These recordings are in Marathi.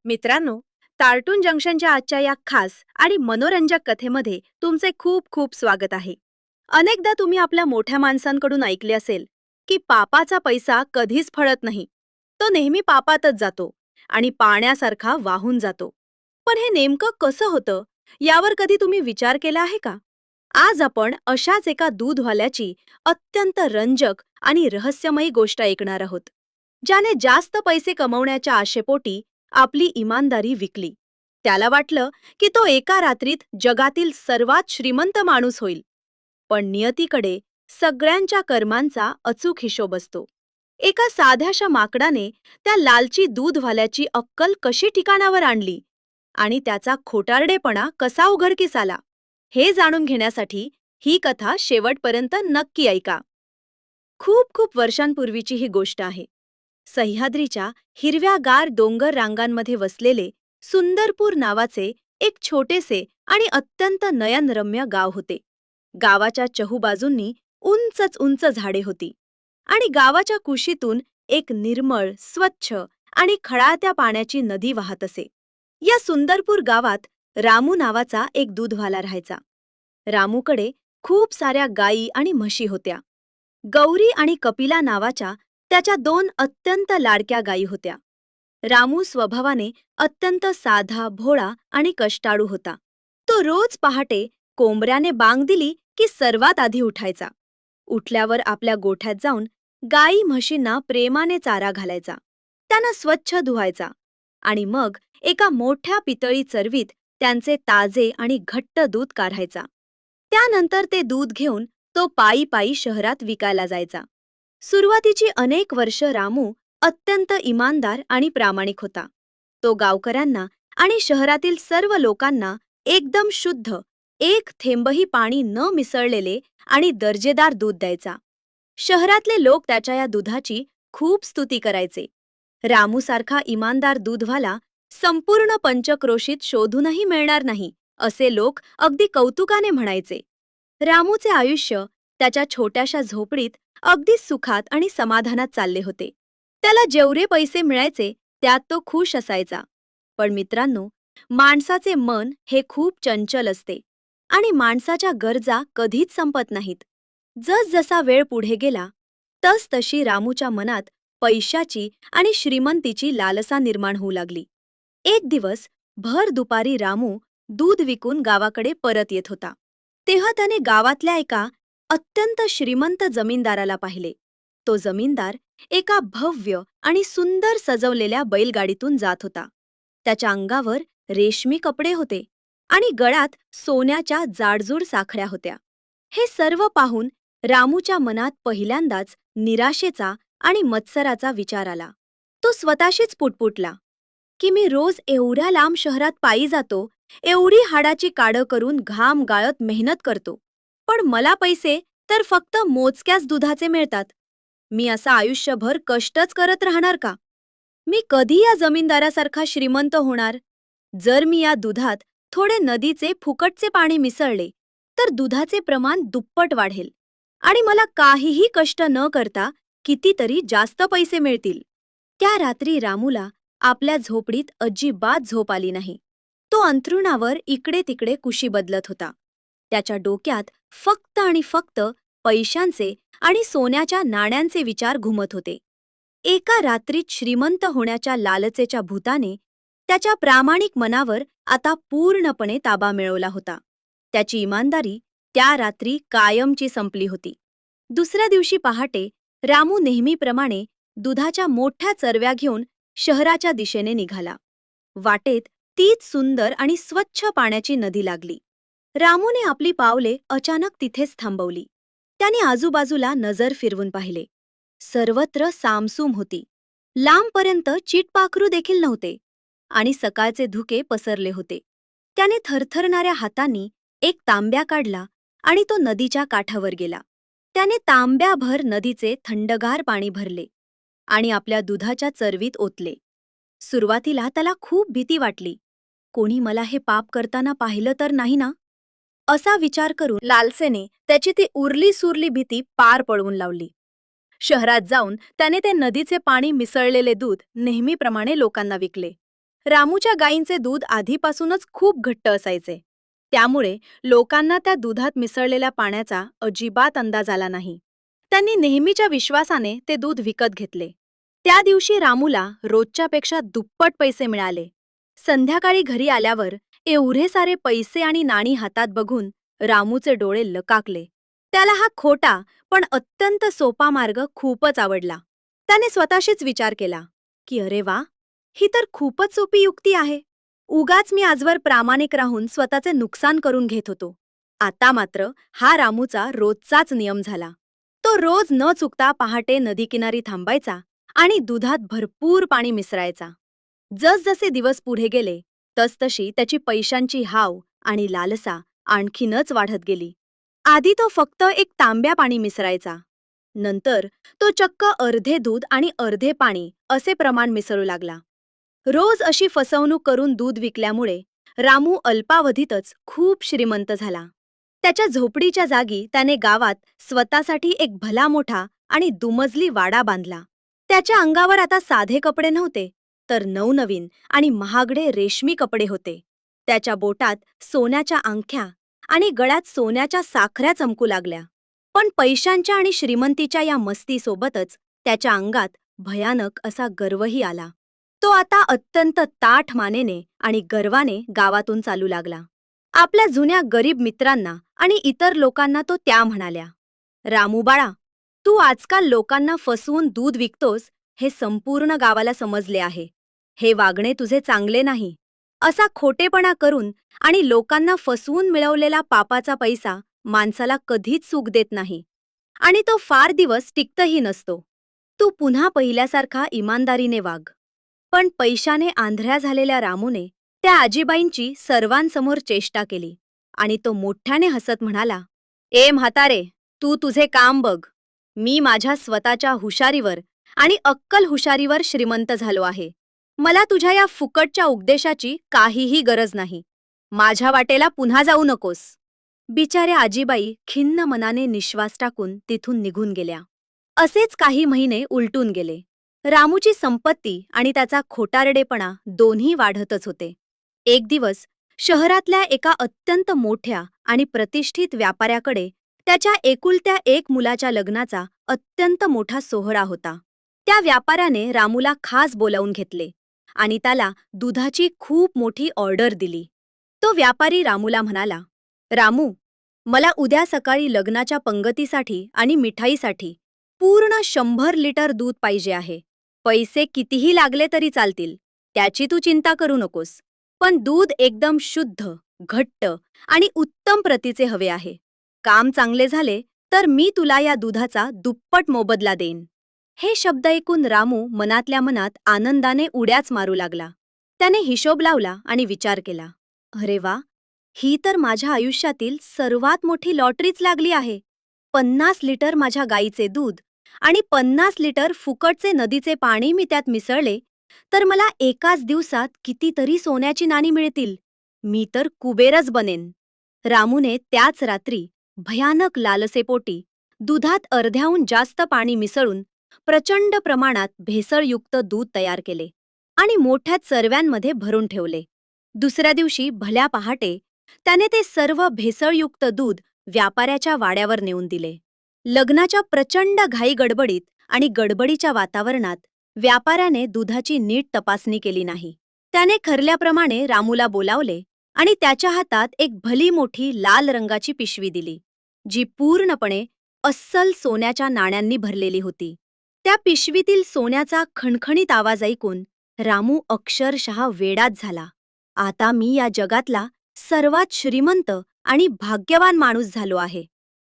मित्रांनो, कार्टून जंक्शनच्या आजच्या या खास आणि मनोरंजक कथेमध्ये तुमचे खूप खूप स्वागत आहे. अनेकदा तुम्ही आपल्या मोठ्या माणसांकडून ऐकले असेल की पापाचा पैसा कधीच फळत नाही. तो नेहमी पापातच जातो आणि पाण्यासारखा वाहून जातो. पण हे नेमकं कसं होतं यावर कधी तुम्ही विचार केला आहे का? आज आपण अशाच एका दूधवाल्याची अत्यंत रंजक आणि रहस्यमयी गोष्ट ऐकणार आहोत, ज्याने जास्त पैसे कमवण्याच्या आशेपोटी आपली इमानदारी विकली. त्याला वाटलं की तो एका रात्रीत जगातील सर्वात श्रीमंत माणूस होईल. पण नियतीकडे सगळ्यांच्या कर्मांचा अचूक हिशोब असतो. एका साध्याशा माकडाने त्या लालची दूधवाल्याची अक्कल कशी ठिकाणावर आणली आणि त्याचा खोटारडेपणा कसा उघडकीस आला, हे जाणून घेण्यासाठी ही कथा शेवटपर्यंत नक्की ऐका. खूप खूप वर्षांपूर्वीची ही गोष्ट आहे. सह्याद्रीच्या हिरव्यागार डोंगर रांगांमध्ये वसलेले सुंदरपूर नावाचे एक छोटेसे आणि अत्यंत नयनरम्य गाव होते. गावाच्या चहूबाजूंनी उंचच उंच झाडे होती आणि गावाच्या कुशीतून एक निर्मळ, स्वच्छ आणि खळाळत्या पाण्याची नदी वाहत असे. या सुंदरपूर गावात रामू नावाचा एक दूधवाला राहायचा. रामूकडे खूप साऱ्या गायी आणि म्हशी होत्या. गौरी आणि कपिला नावाच्या त्याच्या दोन अत्यंत लाडक्या गायी होत्या. रामू स्वभावाने अत्यंत साधा, भोळा आणि कष्टाळू होता. तो रोज पहाटे कोंबऱ्याने बांग दिली की सर्वात आधी उठायचा. उठल्यावर आपल्या गोठ्यात जाऊन गायी म्हशींना प्रेमाने चारा घालायचा, त्यांना स्वच्छ धुवायचा आणि मग एका मोठ्या पितळी चरवीत त्यांचे ताजे आणि घट्ट दूध काढायचा. त्यानंतर ते दूध घेऊन तो पायी पायी शहरात विकायला जायचा. सुरुवातीची अनेक वर्ष रामू अत्यंत इमानदार आणि प्रामाणिक होता. तो गावकऱ्यांना आणि शहरातील सर्व लोकांना एकदम शुद्ध, एक थेंबही पाणी न मिसळलेले आणि दर्जेदार दूध द्यायचा. शहरातले लोक त्याच्या या दुधाची खूप स्तुती करायचे. रामूसारखा इमानदार दूधवाला संपूर्ण पंचक्रोशीत शोधूनही मिळणार नाही, असे लोक अगदी कौतुकाने म्हणायचे. रामूचे आयुष्य त्याच्या छोट्याशा झोपडीत अगदी सुखात आणि समाधानात चालले होते. त्याला जेवढे पैसे मिळायचे त्यात तो खुश असायचा. पण मित्रांनो, माणसाचे मन हे खूप चंचल असते आणि माणसाच्या गरजा कधीच संपत नाहीत. जसजसा वेळ पुढे गेला तसतशी रामूच्या मनात पैशाची आणि श्रीमंतीची लालसा निर्माण होऊ लागली. एक दिवस भर दुपारी रामू दूध विकून गावाकडे परत येत होता. तेव्हा त्याने गावातल्या एका अत्यंत श्रीमंत जमीनदाराला पाहिले. तो जमीनदार एका भव्य आणि सुंदर सजवलेल्या बैलगाडीतून जात होता. त्याच्या अंगावर रेशमी कपडे होते आणि गळ्यात सोन्याच्या जाडजूड साखळ्या होत्या. हे सर्व पाहून रामूच्या मनात पहिल्यांदाच निराशेचा आणि मत्सराचा विचार आला. तो स्वतःशीच पुटपुटला की मी रोज एवढ्या लांब शहरात पायी जातो, एवढी हाडाची काढं करून घाम गाळत मेहनत करतो, पण मला पैसे तर फक्त मोजक्याच दुधाचे मिळतात. मी असा आयुष्यभर कष्टच करत राहणार का? मी कधी या जमीनदारासारखा श्रीमंत होणार? जर मी या दुधात थोडे नदीचे फुकटचे पाणी मिसळले तर दुधाचे प्रमाण दुप्पट वाढेल आणि मला काहीही कष्ट न करता कितीतरी जास्त पैसे मिळतील. त्या रात्री रामूला आपल्या झोपडीत अजिबात झोप आली नाही. तो अंथरुणावर इकडे तिकडे कुशी बदलत होता. त्याच्या डोक्यात फक्त आणि फक्त पैशांचे आणि सोन्याच्या नाण्यांचे विचार घुमत होते. एका रात्रीत श्रीमंत होण्याच्या लालसेच्या भूताने त्याच्या प्रामाणिक मनावर आता पूर्णपणे ताबा मिळवला होता. त्याची इमानदारी त्या रात्री कायमची संपली होती. दुसऱ्या दिवशी पहाटे रामू नेहमीप्रमाणे दुधाच्या मोठ्या चरव्या घेऊन शहराच्या दिशेने निघाला. वाटेत तीच सुंदर आणि स्वच्छ पाण्याची नदी लागली. रामूने आपली पावले अचानक तिथेच थांबवली. त्याने आजूबाजूला नजर फिरवून पाहिले. सर्वत्र सामसूम होती. लांबपर्यंत चीटपाखरू देखील नव्हते आणि सकाळचे धुके पसरले होते. त्याने थरथरणाऱ्या हातांनी एक तांब्या काढला आणि तो नदीच्या काठावर गेला. त्याने तांब्याभर नदीचे थंडगार पाणी भरले आणि आपल्या दुधाच्या चरवीत ओतले. सुरुवातीला त्याला खूप भीती वाटली. कोणी मला हे पाप करताना पाहिलं तर नाही ना, असा विचार करून लालसेने त्याची ती उरली सुरली भीती पार पळवून लावली. शहरात जाऊन त्याने ते नदीचे पाणी मिसळलेले दूध नेहमीप्रमाणे लोकांना विकले. रामूच्या गायींचे दूध आधीपासूनच खूप घट्ट असायचे. त्यामुळे लोकांना त्या दुधात मिसळलेल्या पाण्याचा अजिबात अंदाज आला नाही. त्यांनी नेहमीच्या विश्वासाने ते दूध विकत घेतले. त्या दिवशी रामूला रोजच्यापेक्षा दुप्पट पैसे मिळाले. संध्याकाळी घरी आल्यावर एवढे सारे पैसे आणि नाणी हातात बघून रामूचे डोळे लकाकले. त्याला हा खोटा पण अत्यंत सोपा मार्ग खूपच आवडला. त्याने स्वतःशीच विचार केला की अरे वा, ही तर खूपच सोपी युक्ती आहे. उगाच मी आजवर प्रामाणिक राहून स्वतःचे नुकसान करून घेत होतो. आता मात्र हा रामूचा रोजचाच नियम झाला. तो रोज न चुकता पहाटे नदीकिनारी थांबायचा आणि दुधात भरपूर पाणी मिसळायचा. जसजसे दिवस पुढे गेले तसतशी त्याची पैशांची हाव आणि लालसा आणखीनच वाढत गेली. आधी तो फक्त एक तांब्या पाणी मिसळायचा. नंतर तो चक्क अर्धे दूध आणि अर्धे पाणी असे प्रमाण मिसळू लागला. रोज अशी फसवणूक करून दूध विकल्यामुळे रामू अल्पावधीतच खूप श्रीमंत झाला. त्याच्या झोपडीच्या जागी त्याने गावात स्वतःसाठी एक भला मोठा आणि दुमजली वाडा बांधला. त्याच्या अंगावर आता साधे कपडे नव्हते, तर नवनवीन आणि महागडे रेशमी कपडे होते. त्याच्या बोटात सोन्याच्या अंगठ्या आणि गळ्यात सोन्याच्या साखऱ्या चमकू लागल्या. पण पैशांच्या आणि श्रीमंतीच्या या मस्तीसोबतच त्याच्या अंगात भयानक असा गर्वही आला. तो आता अत्यंत ताठ मानेने आणि गर्वाने गावातून चालू लागला. आपल्या जुन्या गरीब मित्रांना आणि इतर लोकांना तो त्या म्हणाल्या, रामू बाळा, तू आजकाल लोकांना फसवून दूध विकतोस हे संपूर्ण गावाला समजले आहे. हे वागणे तुझे चांगले नाही. असा खोटेपणा करून आणि लोकांना फसवून मिळवलेला पापाचा पैसा माणसाला कधीच सुख देत नाही आणि तो फार दिवस टिकतही नसतो. तू पुन्हा पहिल्यासारखा इमानदारीने वाग. पण पैशाने आंधळ्या झालेल्या रामूने त्या आजीबाईंची सर्वांसमोर चेष्टा केली आणि तो मोठ्याने हसत म्हणाला, ए म्हातारे, तू तुझे काम बघ. मी माझ्या स्वतःच्या हुशारीवर आणि अक्कल हुशारीवर श्रीमंत झालो आहे. मला तुझ्या या फुकटच्या उपदेशाची काहीही गरज नाही. माझ्या वाटेला पुन्हा जाऊ नकोस. बिचाऱ्या आजीबाई खिन्न मनाने निश्वास टाकून तिथून निघून गेल्या. असेच काही महिने उलटून गेले. रामूची संपत्ती आणि त्याचा खोटारडेपणा दोन्ही वाढतच होते. एक दिवस शहरातल्या एका अत्यंत मोठ्या आणि प्रतिष्ठित व्यापाऱ्याकडे त्याच्या एकुलत्या एक मुलाच्या लग्नाचा अत्यंत मोठा सोहळा होता. त्या व्यापाऱ्याने रामूला खास बोलावून घेतले आणि त्याला दुधाची खूप मोठी ऑर्डर दिली. तो व्यापारी रामूला म्हणाला, रामू, मला उद्या सकाळी लग्नाच्या पंगतीसाठी आणि मिठाईसाठी पूर्ण 100 लिटर दूध पाहिजे आहे. पैसे कितीही लागले तरी चालतील, त्याची तू चिंता करू नकोस. पण दूध एकदम शुद्ध, घट्ट आणि उत्तम प्रतीचे हवे आहे. काम चांगले झाले तर मी तुला या दुधाचा दुप्पट मोबदला देईन. हे शब्द ऐकून रामू मनातल्या मनात आनंदाने उड्याच मारू लागला. त्याने हिशोब लावला आणि विचार केला, अरे वा, ही तर माझ्या आयुष्यातील सर्वात मोठी लॉटरीच लागली आहे. 50 लिटर माझ्या गाईचे दूध आणि 50 लिटर फुकटचे नदीचे पाणी मी त्यात मिसळले तर मला एकाच दिवसात कितीतरी सोन्याची नाणी मिळतील. मी तर कुबेरच बनेन. रामूने त्याच रात्री भयानक लालसेपोटी दुधात अर्ध्याहून जास्त पाणी मिसळून प्रचंड प्रमाणात भेसळयुक्त दूध तयार केले आणि मोठ्या चरव्यांमध्ये भरून ठेवले. दुसऱ्या दिवशी भल्या पहाटे त्याने ते सर्व भेसळयुक्त दूध व्यापाऱ्याच्या वाड्यावर नेऊन दिले. लग्नाच्या प्रचंड घाईगडबडीत आणि गडबडीच्या वातावरणात व्यापाऱ्याने दुधाची नीट तपासणी केली नाही. त्याने ठरल्याप्रमाणे रामूला बोलावले आणि त्याच्या हातात एक भली मोठी लाल रंगाची पिशवी दिली, जी पूर्णपणे अस्सल सोन्याच्या नाण्यांनी भरलेली होती. त्या पिशवीतील सोन्याचा खणखणीत आवाज ऐकून रामू अक्षरशः वेडाच झाला. आता मी या जगातला सर्वात श्रीमंत आणि भाग्यवान माणूस झालो आहे,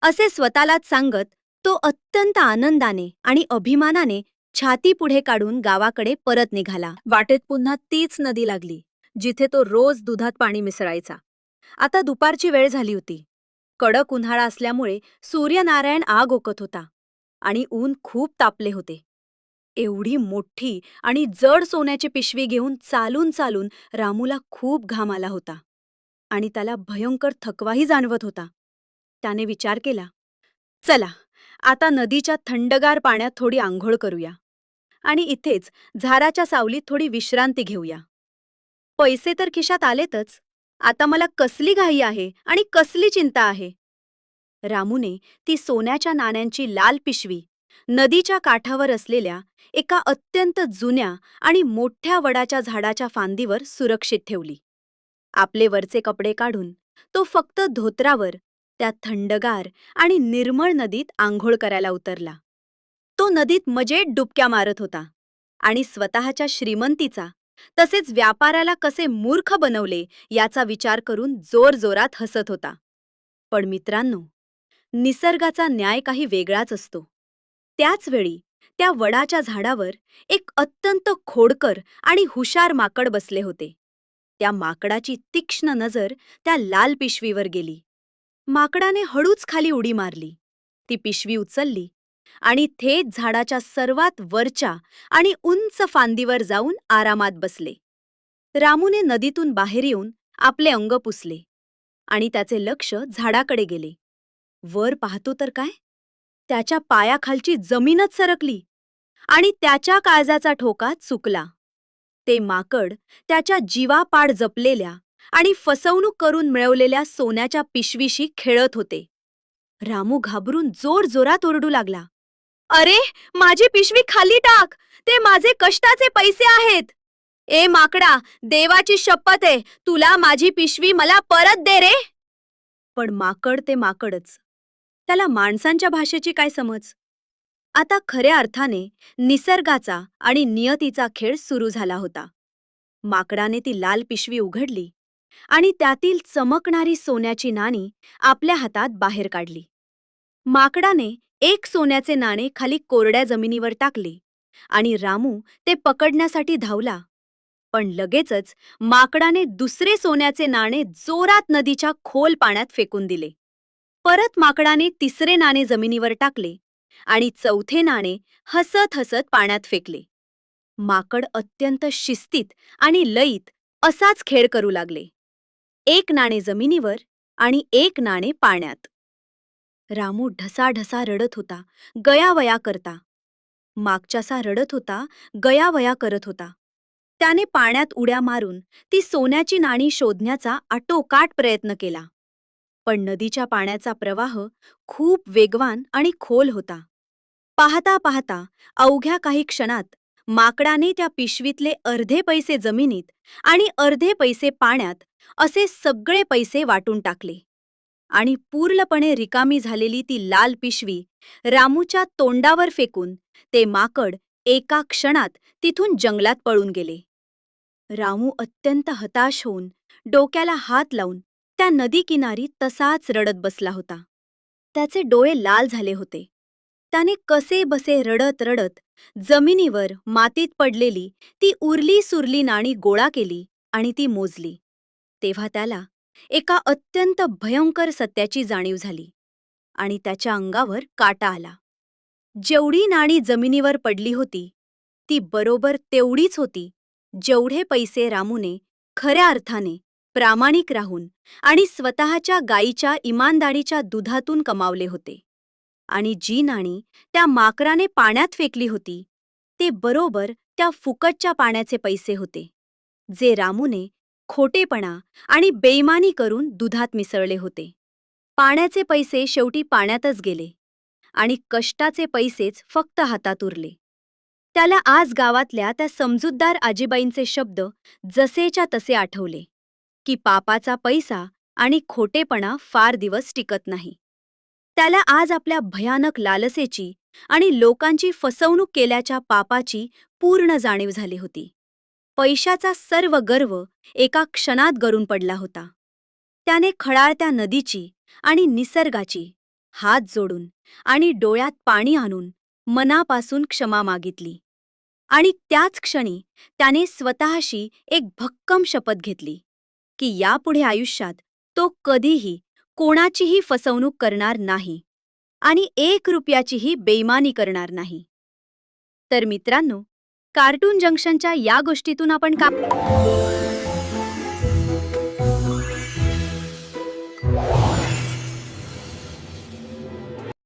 असे स्वतःलाच सांगत तो अत्यंत आनंदाने आणि अभिमानाने छाती पुढे काढून गावाकडे परत निघाला. वाटेत पुन्हा तीच नदी लागली, जिथे तो रोज दुधात पाणी मिसळायचा. आता दुपारची वेळ झाली होती. कडक उन्हाळा असल्यामुळे सूर्यनारायण आग ओकत होता आणि ऊन खूप तापले होते. एवढी मोठी आणि जड सोन्याची पिशवी घेऊन चालून चालून रामूला खूप घाम आला होता आणि त्याला भयंकर थकवाही जाणवत होता. त्याने विचार केला, चला, आता नदीच्या थंडगार पाण्यात थोडी आंघोळ करूया आणि इथेच झाडाच्या सावलीत थोडी विश्रांती घेऊया. पैसे तर खिशात आलेतच. आता मला कसली घाई आहे आणि कसली चिंता आहे. रामूने ती सोन्याच्या नाण्यांची लाल पिशवी नदीच्या काठावर असलेल्या एका अत्यंत जुन्या आणि मोठ्या वडाच्या झाडाच्या फांदीवर सुरक्षित ठेवली. आपले वरचे कपडे काढून तो फक्त धोतरावर त्या थंडगार आणि निर्मळ नदीत आंघोळ करायला उतरला. तो नदीत मजेत डुबक्या मारत होता आणि स्वतःच्या श्रीमंतीचा तसेच व्यापाराला कसे मूर्ख बनवले याचा विचार करून जोरजोरात हसत होता. पण मित्रांनो, निसर्गाचा न्याय काही वेगळाच असतो. त्याच वेळी त्या वडाच्या झाडावर एक अत्यंत खोडकर आणि हुशार माकड बसले होते. त्या माकडाची तीक्ष्ण नजर त्या लाल पिशवीवर गेली. माकडाने हळूच खाली उडी मारली. ती पिशवी उचलली आणि थेट झाडाच्या सर्वात वरच्या आणि उंच फांदीवर जाऊन आरामात बसले. रामूने नदीतून बाहेर येऊन आपले अंग पुसले आणि त्याचे लक्ष झाडाकडे गेले. वर पाहतो तर काय, त्याच्या पायाखालची जमीनच सरकली आणि त्याच्या काळजाचा ठोका चुकला. ते माकड त्याच्या जीवापाड जपलेल्या आणि फसवणूक करून मिळवलेल्या सोन्याच्या पिशवीशी खेळत होते. रामू घाबरून जोरजोरात ओरडू लागला, "अरे, माझी पिशवी खाली टाक! ते माझे कष्टाचे पैसे आहेत! ए माकडा, देवाची शपथ आहे, तुला माझी पिशवी मला परत दे रे!" पण माकड ते माकडच. त्याला माणसांच्या भाषेची काय समज? आता खऱ्या अर्थाने निसर्गाचा आणि नियतीचा खेळ सुरू झाला होता. माकडाने ती लाल पिशवी उघडली आणि त्यातील चमकणारी सोन्याची नाणी आपल्या हातात बाहेर काढली. माकडाने एक सोन्याचे नाणे खाली कोरड्या जमिनीवर टाकले आणि रामू ते पकडण्यासाठी धावला. पण लगेचच माकडाने दुसरे सोन्याचे नाणे जोरात नदीच्या खोल पाण्यात फेकून दिले. परत माकडाने तिसरे नाणे जमिनीवर टाकले आणि चौथे नाणे हसत हसत पाण्यात फेकले. माकड अत्यंत शिस्तीत आणि लयीत असाच खेळ करू लागले. एक नाणे जमिनीवर आणि एक नाणे पाण्यात. रामू ढसाढसा रडत होता, गयावया करता. मागच्यासा रडत होता, गयावया करत होता. त्याने पाण्यात उड्या मारून ती सोन्याची नाणी शोधण्याचा आटोकाट प्रयत्न केला. पण नदीच्या पाण्याचा प्रवाह खूप वेगवान आणि खोल होता. पाहता पाहता अवघ्या काही क्षणात माकडाने त्या पिशवीतले अर्धे पैसे जमिनीत आणि अर्धे पैसे पाण्यात असे सगळे पैसे वाटून टाकले आणि पूर्णपणे रिकामी झालेली ती लाल पिशवी रामूच्या तोंडावर फेकून ते माकड एका क्षणात तिथून जंगलात पळून गेले. रामू अत्यंत हताश होऊन डोक्याला हात लावून त्या नदीकिनारी तसाच रडत बसला होता. त्याचे डोळे लाल झाले होते. त्याने कसे बसे रडत रडत जमिनीवर मातीत पडलेली ती उरली सुरली नाणी गोळा केली आणि ती मोजली. तेव्हा त्याला एका अत्यंत भयंकर सत्याची जाणीव झाली आणि त्याच्या अंगावर काटा आला. जेवढी नाणी जमिनीवर पडली होती ती बरोबर तेवढीच होती जेवढे पैसे रामूने खऱ्या अर्थाने प्रामाणिक राहून आणि स्वतःच्या गायीच्या इमानदारीच्या दुधातून कमावले होते. आणि जी नाणी त्या माकराने पाण्यात फेकली होती ते बरोबर त्या फुकटच्या पाण्याचे पैसे होते, जे रामूने खोटेपणा आणि बेईमानी करून दुधात मिसळले होते. पाण्याचे पैसे शेवटी पाण्यातच गेले आणि कष्टाचे पैसेच फक्त हातात उरले. त्याला आज गावातल्या त्या समजूतदार आजीबाईंचे शब्द जसेच्या तसे आठवले की पापाचा पैसा आणि खोटेपणा फार दिवस टिकत नाही. त्याला आज आपल्या भयानक लालसेची आणि लोकांची फसवणूक केल्याच्या पापाची पूर्ण जाणीव झाली होती. पैशाचा सर्व गर्व एका क्षणात गळून पडला होता. त्याने खळाळत्या नदीची आणि निसर्गाची हात जोडून आणि डोळ्यात पाणी आणून मनापासून क्षमा मागितली आणि त्याच क्षणी त्याने स्वतःशी एक भक्कम शपथ घेतली की यापुढे आयुष्यात तो कधीही कोणाचीही फसवणूक करणार नाही आणि 1 रुपयाचीही बेईमानी करणार नाही. तर मित्रांनो, कार्टून जंक्शनच्या या गोष्टीतून आपण